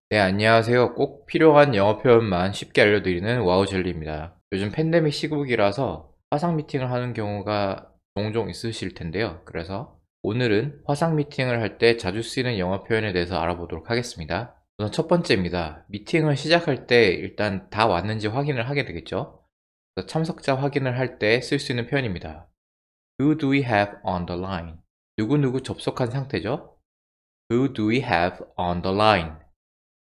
네, 안녕하세요. 꼭 필요한 영어 표현만 쉽게 알려드리는 와우젤리입니다. 요즘 팬데믹 시국이라서 화상 미팅을 하는 경우가 종종 있으실 텐데요. 그래서 오늘은 화상 미팅을 할 때 자주 쓰이는 영어 표현에 대해서 알아보도록 하겠습니다. 우선 첫 번째입니다. 미팅을 시작할 때 일단 다 왔는지 확인을 하게 되겠죠. 그래서 참석자 확인을 할 때 쓸 수 있는 표현입니다. Who do we have on the line? 누구누구 접속한 상태죠? Who do we have on the line?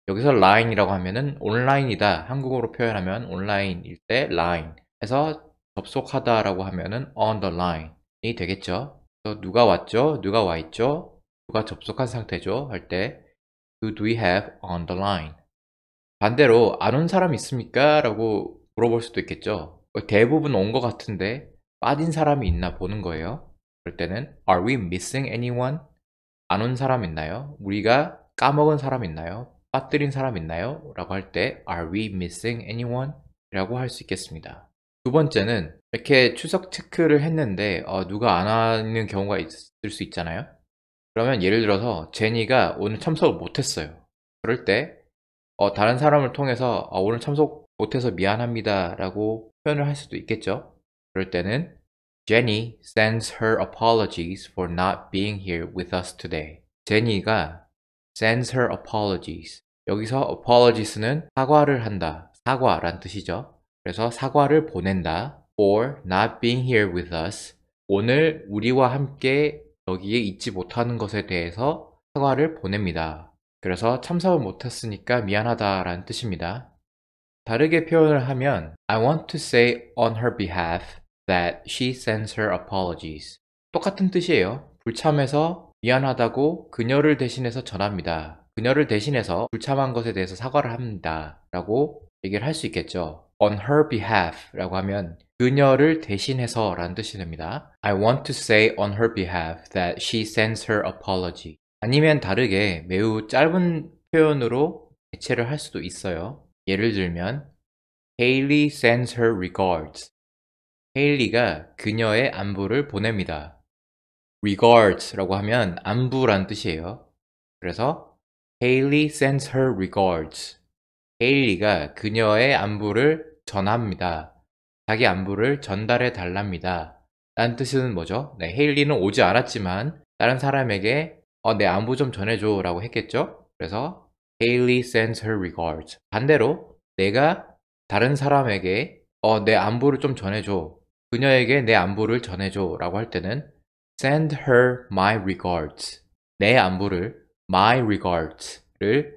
여기서 line이라고 하면은 온라인이다. 한국어로 표현하면 온라인일 때 line 해서 접속하다라고 하면은 on the line이 되겠죠. 그래서 누가 왔죠? 누가 와 있죠? 누가 접속한 상태죠? 할 때 who do we have on the line? 반대로 안 온 사람 있습니까? 라고 물어볼 수도 있겠죠. 대부분 온 것 같은데 빠진 사람이 있나 보는 거예요. 그럴 때는 Are we missing anyone? 안 온 사람 있나요? 우리가 까먹은 사람 있나요? 빠뜨린 사람 있나요? 라고 할 때 Are we missing anyone? 라고 할 수 있겠습니다. 두 번째는 이렇게 출석 체크를 했는데 누가 안 와는 경우가 있을 수 있잖아요. 그러면 예를 들어서 제니가 오늘 참석을 못했어요. 그럴 때 다른 사람을 통해서 오늘 참석 못해서 미안합니다 라고 표현을 할 수도 있겠죠. 그럴 때는 Jenny sends her apologies for not being here with us today. 제니가 sends her apologies. 여기서 apologies는 사과를 한다. 사과란 뜻이죠. 그래서 사과를 보낸다. for not being here with us. 오늘 우리와 함께 여기에 있지 못하는 것에 대해서 사과를 보냅니다. 그래서 참석을 못했으니까 미안하다라는 뜻입니다. 다르게 표현을 하면 I want to say on her behalf that she sends her apologies. 똑같은 뜻이에요. 불참해서 미안하다고 그녀를 대신해서 전합니다. 그녀를 대신해서 불참한 것에 대해서 사과를 합니다. 라고 얘기를 할 수 있겠죠. On her behalf 라고 하면 그녀를 대신해서 라는 뜻이 됩니다. I want to say on her behalf that she sends her apology. 아니면 다르게 매우 짧은 표현으로 대체를 할 수도 있어요. 예를 들면 Hailey sends her regards. 헤일리가 그녀의 안부를 보냅니다. regards라고 하면 안부란 뜻이에요. 그래서 Hailey sends her regards. 헤일리가 그녀의 안부를 전합니다. 자기 안부를 전달해 달랍니다. 라는 뜻은 뭐죠? 네, 헤일리는 오지 않았지만 다른 사람에게 내 안부 좀 전해줘 라고 했겠죠? 그래서 Hailey sends her regards. 반대로 내가 다른 사람에게 내 안부를 좀 전해줘. 그녀에게 내 안부를 전해줘 라고 할 때는 send her my regards. 내 안부를 my regards를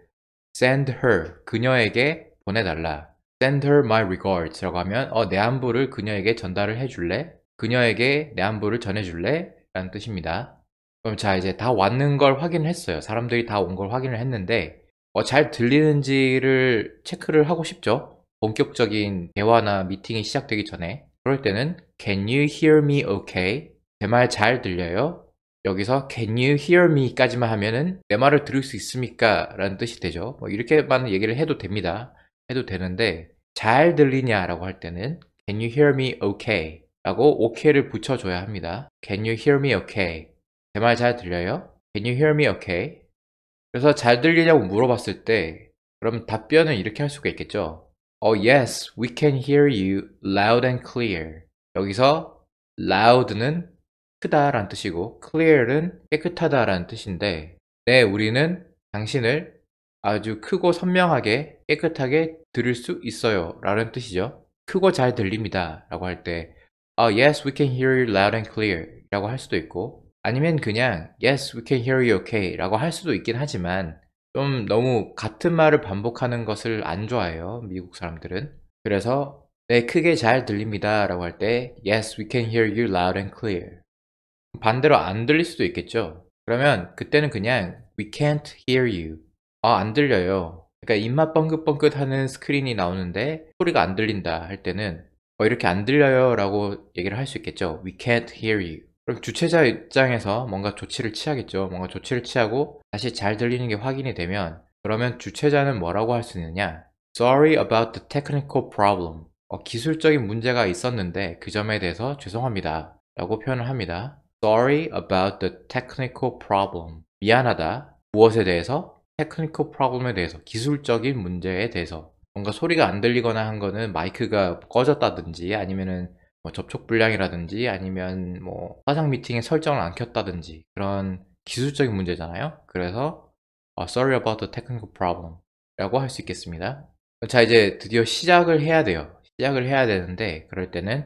send her 그녀에게 보내달라. send her my regards 라고 하면 내 안부를 그녀에게 전달을 해줄래? 그녀에게 내 안부를 전해줄래? 라는 뜻입니다. 그럼 자 이제 다 왔는 걸 확인했어요. 사람들이 다 온 걸 확인을 했는데 잘 들리는지를 체크를 하고 싶죠. 본격적인 대화나 미팅이 시작되기 전에. 그럴 때는 Can you hear me okay? 제 말 잘 들려요? 여기서 Can you hear me 까지만 하면은 내 말을 들을 수 있습니까? 라는 뜻이 되죠. 이렇게만 얘기를 해도 됩니다. 해도 되는데 잘 들리냐 라고 할 때는 Can you hear me okay? 라고 okay를 붙여줘야 합니다. Can you hear me okay? 제 말 잘 들려요? Can you hear me okay? 그래서 잘 들리냐고 물어봤을 때 그럼 답변은 이렇게 할 수가 있겠죠. Yes, we can hear you loud and clear. 여기서 loud는 크다라는 뜻이고 clear는 깨끗하다라는 뜻인데 네, 우리는 당신을 아주 크고 선명하게 깨끗하게 들을 수 있어요 라는 뜻이죠. 크고 잘 들립니다 라고 할 때 Yes, we can hear you loud and clear 라고 할 수도 있고 아니면 그냥 Yes, we can hear you okay 라고 할 수도 있긴 하지만 좀 너무 같은 말을 반복하는 것을 안 좋아해요. 미국 사람들은. 그래서 네, 크게 잘 들립니다 라고 할 때 Yes, we can hear you loud and clear. 반대로 안 들릴 수도 있겠죠. 그러면 그때는 그냥 We can't hear you. 안 들려요. 그러니까 입맛 뻥긋뻥긋 하는 스크린이 나오는데 소리가 안 들린다 할 때는 이렇게 안 들려요 라고 얘기를 할 수 있겠죠. We can't hear you. 그럼 주최자 입장에서 뭔가 조치를 취하겠죠. 뭔가 조치를 취하고 다시 잘 들리는 게 확인이 되면 그러면 주최자는 뭐라고 할 수 있느냐? Sorry about the technical problem. 기술적인 문제가 있었는데 그 점에 대해서 죄송합니다. 라고 표현을 합니다. Sorry about the technical problem. 미안하다. 무엇에 대해서? Technical problem에 대해서. 기술적인 문제에 대해서. 뭔가 소리가 안 들리거나 한 거는 마이크가 꺼졌다든지 아니면은 뭐 접촉 불량이라든지 아니면 뭐 화상 미팅에 설정을 안 켰다든지 그런 기술적인 문제잖아요. 그래서 Sorry about the technical problem 라고 할 수 있겠습니다. 자, 이제 드디어 시작을 해야 돼요. 시작을 해야 되는데 그럴 때는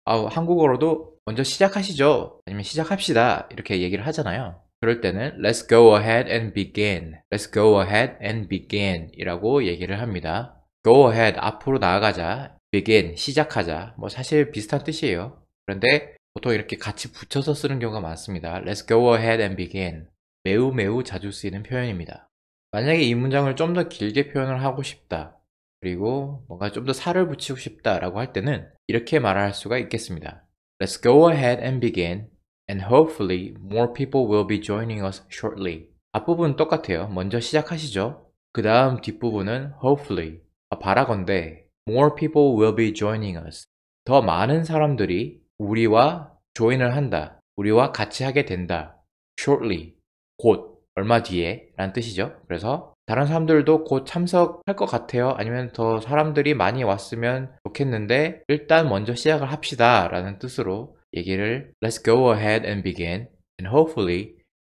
한국어로도 먼저 시작하시죠. 아니면 시작합시다. 이렇게 얘기를 하잖아요. 그럴 때는 Let's go ahead and begin. Let's go ahead and begin 이라고 얘기를 합니다. Go ahead, 앞으로 나아가자. Begin, 시작하자. 뭐 사실 비슷한 뜻이에요. 그런데 보통 이렇게 같이 붙여서 쓰는 경우가 많습니다. Let's go ahead and begin. 매우 자주 쓰이는 표현입니다. 만약에 이 문장을 좀 더 길게 표현을 하고 싶다. 그리고 뭔가 좀 더 살을 붙이고 싶다 라고 할 때는 이렇게 말할 수가 있겠습니다. Let's go ahead and begin and hopefully more people will be joining us shortly. 앞부분은 똑같아요. 먼저 시작하시죠. 그 다음 뒷부분은 hopefully, 바라건대 more people will be joining us. 더 많은 사람들이 우리와 join을 한다. 우리와 같이 하게 된다. shortly, 곧, 얼마 뒤에 라는 뜻이죠. 그래서 다른 사람들도 곧 참석할 것 같아요. 아니면 더 사람들이 많이 왔으면 좋겠는데 일단 먼저 시작을 합시다 라는 뜻으로 얘기를 Let's go ahead and begin and hopefully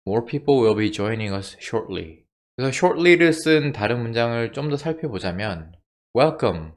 more people will be joining us shortly. 그래서 shortly를 쓴 다른 문장을 좀 더 살펴보자면 Welcome,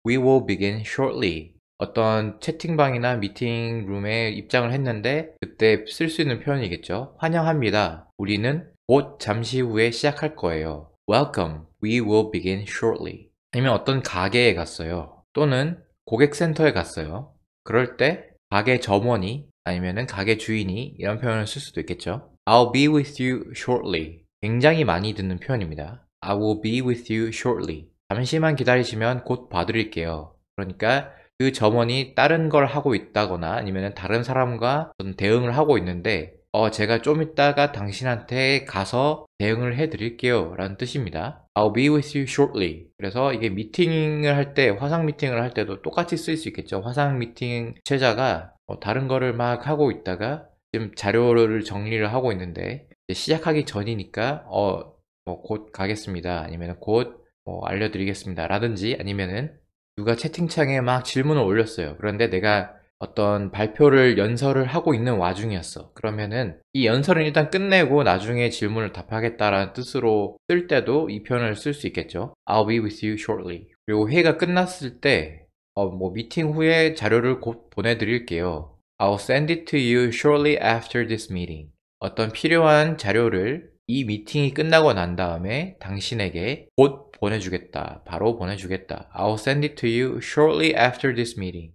we will begin shortly. 어떤 채팅방이나 미팅룸에 입장을 했는데 그때 쓸 수 있는 표현이겠죠. 환영합니다. 우리는 곧 잠시 후에 시작할 거예요. Welcome, we will begin shortly. 아니면 어떤 가게에 갔어요. 또는 고객센터에 갔어요. 그럴 때 가게 점원이 아니면은 가게 주인이 이런 표현을 쓸 수도 있겠죠. I'll be with you shortly. 굉장히 많이 듣는 표현입니다. I will be with you shortly. 잠시만 기다리시면 곧 봐드릴게요. 그러니까 그 점원이 다른 걸 하고 있다거나 아니면 다른 사람과 대응을 하고 있는데 제가 좀 이따가 당신한테 가서 대응을 해드릴게요 라는 뜻입니다. I'll be with you shortly. 그래서 이게 미팅을 할 때, 화상 미팅을 할 때도 똑같이 쓸 수 있겠죠. 화상 미팅 주최자가 다른 거를 막 하고 있다가 지금 자료를 정리를 하고 있는데 시작하기 전이니까 뭐 곧 가겠습니다. 아니면 곧 알려드리겠습니다. 라든지 아니면은 누가 채팅창에 막 질문을 올렸어요. 그런데 내가 어떤 발표를 연설을 하고 있는 와중이었어. 그러면은 이 연설은 일단 끝내고 나중에 질문을 답하겠다라는 뜻으로 쓸 때도 이 표현을 쓸 수 있겠죠. I'll be with you shortly. 그리고 회의가 끝났을 때 뭐 미팅 후에 자료를 곧 보내드릴게요. I'll send it to you shortly after this meeting. 어떤 필요한 자료를 이 미팅이 끝나고 난 다음에 당신에게 곧 보내주겠다. 바로 보내주겠다. I'll send it to you shortly after this meeting.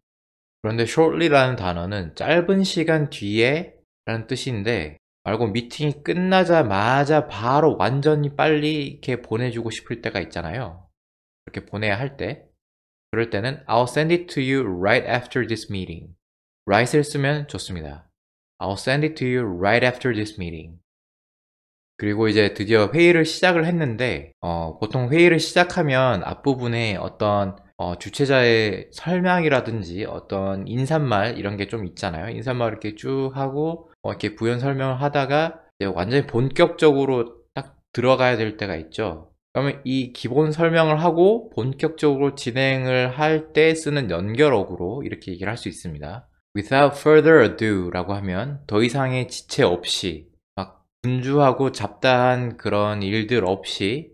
그런데 shortly라는 단어는 짧은 시간 뒤에 라는 뜻인데 말고 미팅이 끝나자마자 바로 완전히 빨리 이렇게 보내주고 싶을 때가 있잖아요. 그렇게 보내야 할 때. 그럴 때는 I'll send it to you right after this meeting. right을 쓰면 좋습니다. I'll send it to you right after this meeting. 그리고 이제 드디어 회의를 시작을 했는데 보통 회의를 시작하면 앞부분에 어떤 주최자의 설명이라든지 어떤 인사말 이런 게 좀 있잖아요. 인사말 이렇게 쭉 하고 이렇게 부연 설명을 하다가 이제 완전히 본격적으로 딱 들어가야 될 때가 있죠. 그러면 이 기본 설명을 하고 본격적으로 진행을 할 때 쓰는 연결어구로 이렇게 얘기를 할 수 있습니다. Without further ado 라고 하면 더 이상의 지체 없이 분주하고 잡다한 그런 일들 없이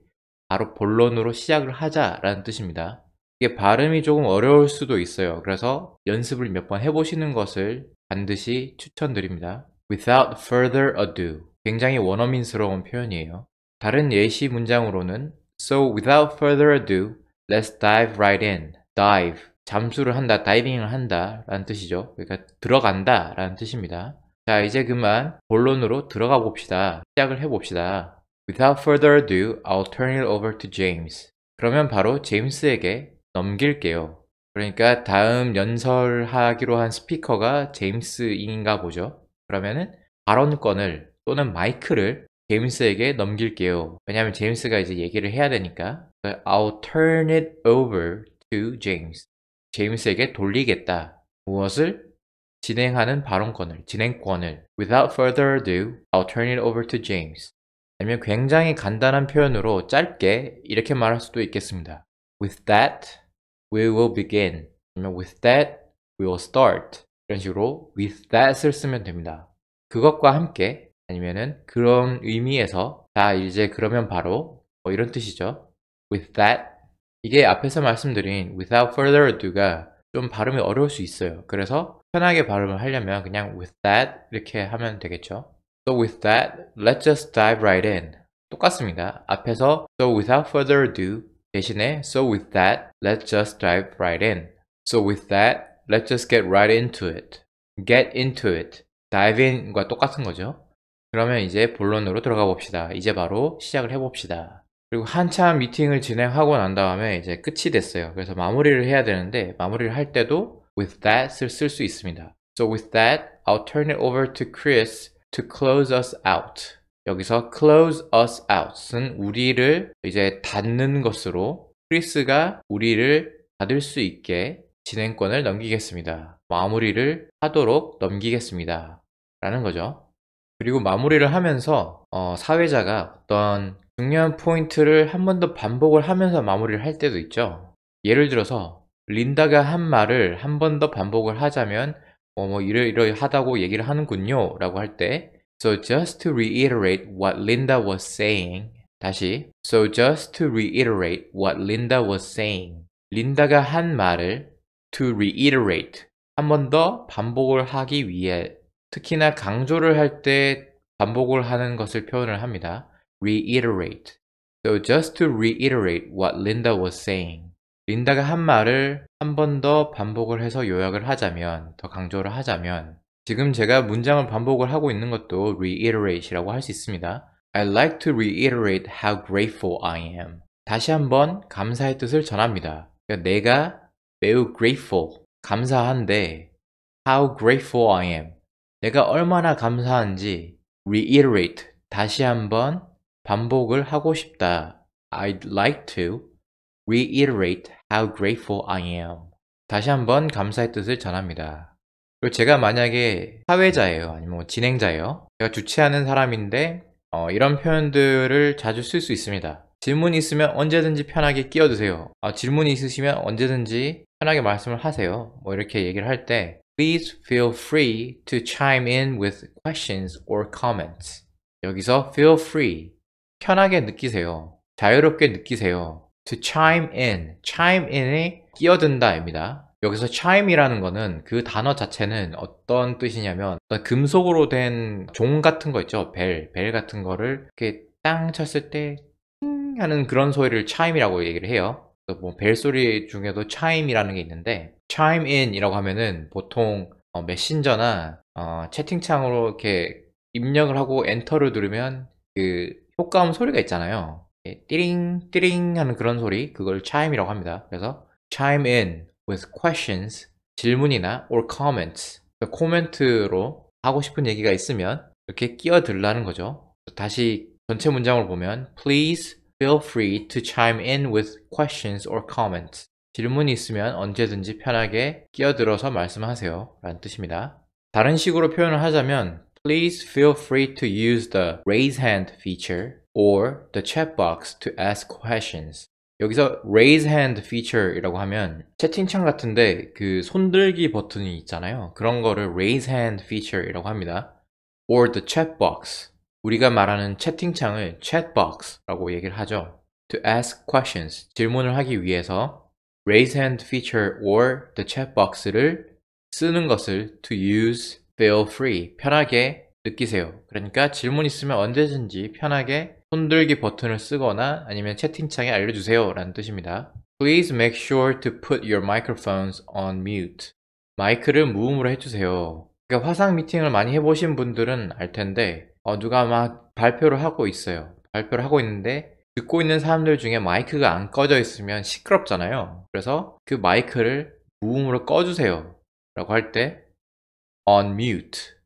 바로 본론으로 시작을 하자라는 뜻입니다. 이게 발음이 조금 어려울 수도 있어요. 그래서 연습을 몇 번 해보시는 것을 반드시 추천드립니다. Without further ado. 굉장히 원어민스러운 표현이에요. 다른 예시 문장으로는 So without further ado, let's dive right in. dive. 잠수를 한다, 다이빙을 한다 라는 뜻이죠. 그러니까 들어간다 라는 뜻입니다. 자, 이제 그만 본론으로 들어가 봅시다. 시작을 해봅시다. Without further ado, I'll turn it over to James. 그러면 바로 제임스에게 넘길게요. 그러니까 다음 연설하기로 한 스피커가 제임스인가 보죠. 그러면은 발언권을 또는 마이크를 제임스에게 넘길게요. 왜냐하면 제임스가 이제 얘기를 해야 되니까. I'll turn it over to James. 제임스에게 돌리겠다. 무엇을? 진행하는 발언권을, 진행권을. Without further ado, I'll turn it over to James. 아니면 굉장히 간단한 표현으로 짧게 이렇게 말할 수도 있겠습니다. With that, we will begin. 아니면 with that, we will start. 이런 식으로 with that을 쓰면 됩니다. 그것과 함께 아니면은 그런 의미에서 자 이제 그러면 바로 이런 뜻이죠. With that. 이게 앞에서 말씀드린 without further ado가 좀 발음이 어려울 수 있어요. 그래서 편하게 발음을 하려면 그냥 with that 이렇게 하면 되겠죠. So with that, let's just dive right in. 똑같습니다. 앞에서 so without further ado 대신에 so with that, let's just dive right in. So with that, let's just get right into it. Get into it. dive in과 똑같은 거죠. 그러면 이제 본론으로 들어가 봅시다. 이제 바로 시작을 해봅시다. 그리고 한참 미팅을 진행하고 난 다음에 이제 끝이 됐어요. 그래서 마무리를 해야 되는데 마무리를 할 때도 with that을 쓸 수 있습니다. So with that, I'll turn it over to Chris to close us out. 여기서 close us out은 우리를 이제 닫는 것으로 크리스가 우리를 닫을 수 있게 진행권을 넘기겠습니다. 마무리를 하도록 넘기겠습니다. 라는 거죠. 그리고 마무리를 하면서 사회자가 어떤 중요한 포인트를 한 번 더 반복을 하면서 마무리를 할 때도 있죠. 예를 들어서 린다가 한 말을 한 번 더 반복을 하자면 이러이러하다고 얘기를 하는군요 라고 할 때 So just to reiterate what Linda was saying. 다시 So just to reiterate what Linda was saying. 린다가 한 말을 to reiterate 한 번 더 반복을 하기 위해 특히나 강조를 할 때 반복을 하는 것을 표현을 합니다. reiterate. So just to reiterate what Linda was saying. 린다가 한 말을 한 번 더 반복을 해서 요약을 하자면, 더 강조를 하자면 지금 제가 문장을 반복을 하고 있는 것도 reiterate이라고 할 수 있습니다. I'd like to reiterate how grateful I am. 다시 한번 감사의 뜻을 전합니다. 그러니까 내가 매우 grateful, 감사한데 how grateful I am. 내가 얼마나 감사한지 reiterate, 다시 한번 반복을 하고 싶다. I'd like to reiterate how grateful I am. 다시 한번 감사의 뜻을 전합니다. 그리고 제가 만약에 사회자예요. 아니면 진행자예요. 제가 주최하는 사람인데 이런 표현들을 자주 쓸 수 있습니다. 질문이 있으면 언제든지 편하게 끼어드세요. 질문이 있으시면 언제든지 편하게 말씀을 하세요. 이렇게 얘기를 할 때 Please feel free to chime in with questions or comments. 여기서 feel free, 편하게 느끼세요. 자유롭게 느끼세요. To chime in, chime in에 끼어든다입니다. 여기서 chime이라는 거는 그 단어 자체는 어떤 뜻이냐면 어떤 금속으로 된 종 같은 거 있죠. 벨 같은 거를 이렇게 땅 쳤을 때 하는 그런 소리를 chime이라고 얘기를 해요. 벨소리 중에도 chime이라는 게 있는데 chime in 이라고 하면은 보통 메신저나 채팅창으로 이렇게 입력을 하고 엔터를 누르면 그 효과음 소리가 있잖아요. 띠링 띠링 하는 그런 소리, 그걸 chime이라고 합니다. 그래서 chime in with questions, 질문이나 or comments, 코멘트로 하고 싶은 얘기가 있으면 이렇게 끼어들라는 거죠. 다시 전체 문장을 보면 Please feel free to chime in with questions or comments. 질문이 있으면 언제든지 편하게 끼어들어서 말씀하세요 라는 뜻입니다. 다른 식으로 표현을 하자면 Please feel free to use the raise hand feature or the chat box to ask questions. 여기서 raise hand feature 이라고 하면 채팅창 같은데 그 손들기 버튼이 있잖아요. 그런 거를 raise hand feature 이라고 합니다. or the chat box. 우리가 말하는 채팅창을 chat box 라고 얘기를 하죠. to ask questions. 질문을 하기 위해서 raise hand feature or the chat box를 쓰는 것을 to use, feel free. 편하게 느끼세요. 그러니까 질문 있으면 언제든지 편하게 손들기 버튼을 쓰거나 아니면 채팅창에 알려주세요 라는 뜻입니다. Please make sure to put your microphones on mute. 마이크를 무음으로 해주세요. 그러니까 화상 미팅을 많이 해보신 분들은 알 텐데 누가 막 발표를 하고 있어요. 발표를 하고 있는데 듣고 있는 사람들 중에 마이크가 안 꺼져 있으면 시끄럽잖아요. 그래서 그 마이크를 무음으로 꺼주세요 라고 할 때 on mute.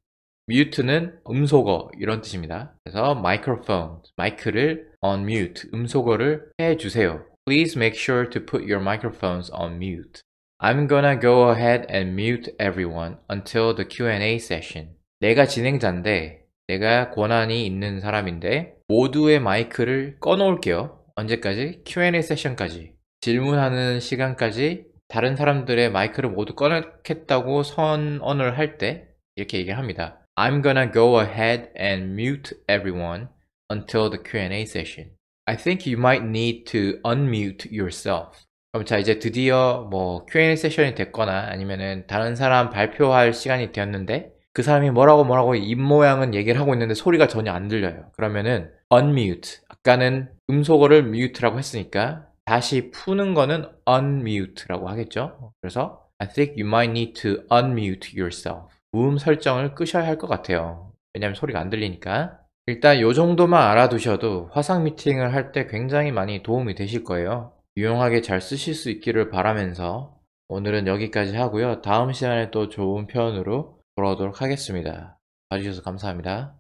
mute는 음소거 이런 뜻입니다. 그래서 microphone, 마이크를 on mute, 음소거를 해주세요. Please make sure to put your microphones on mute. I'm gonna go ahead and mute everyone until the Q&A session. 내가 진행자인데, 내가 권한이 있는 사람인데, 모두의 마이크를 꺼놓을게요. 언제까지? Q&A 세션까지. 질문하는 시간까지 다른 사람들의 마이크를 모두 꺼놓겠다고 선언을 할 때, 이렇게 얘기를 합니다. I'm gonna go ahead and mute everyone until the Q&A session. I think you might need to unmute yourself. 그럼 자, 이제 드디어 뭐 Q&A 세션이 됐거나 아니면은 다른 사람 발표할 시간이 되었는데 그 사람이 뭐라고 입 모양은 얘기를 하고 있는데 소리가 전혀 안 들려요. 그러면은 unmute. 아까는 음소거를 mute라고 했으니까 다시 푸는 거는 unmute라고 하겠죠. 그래서 I think you might need to unmute yourself. 무음 설정을 끄셔야 할 것 같아요. 왜냐면 소리가 안 들리니까. 일단 요 정도만 알아두셔도 화상 미팅을 할 때 굉장히 많이 도움이 되실 거예요. 유용하게 잘 쓰실 수 있기를 바라면서 오늘은 여기까지 하고요. 다음 시간에 또 좋은 표현으로 돌아오도록 하겠습니다. 봐주셔서 감사합니다.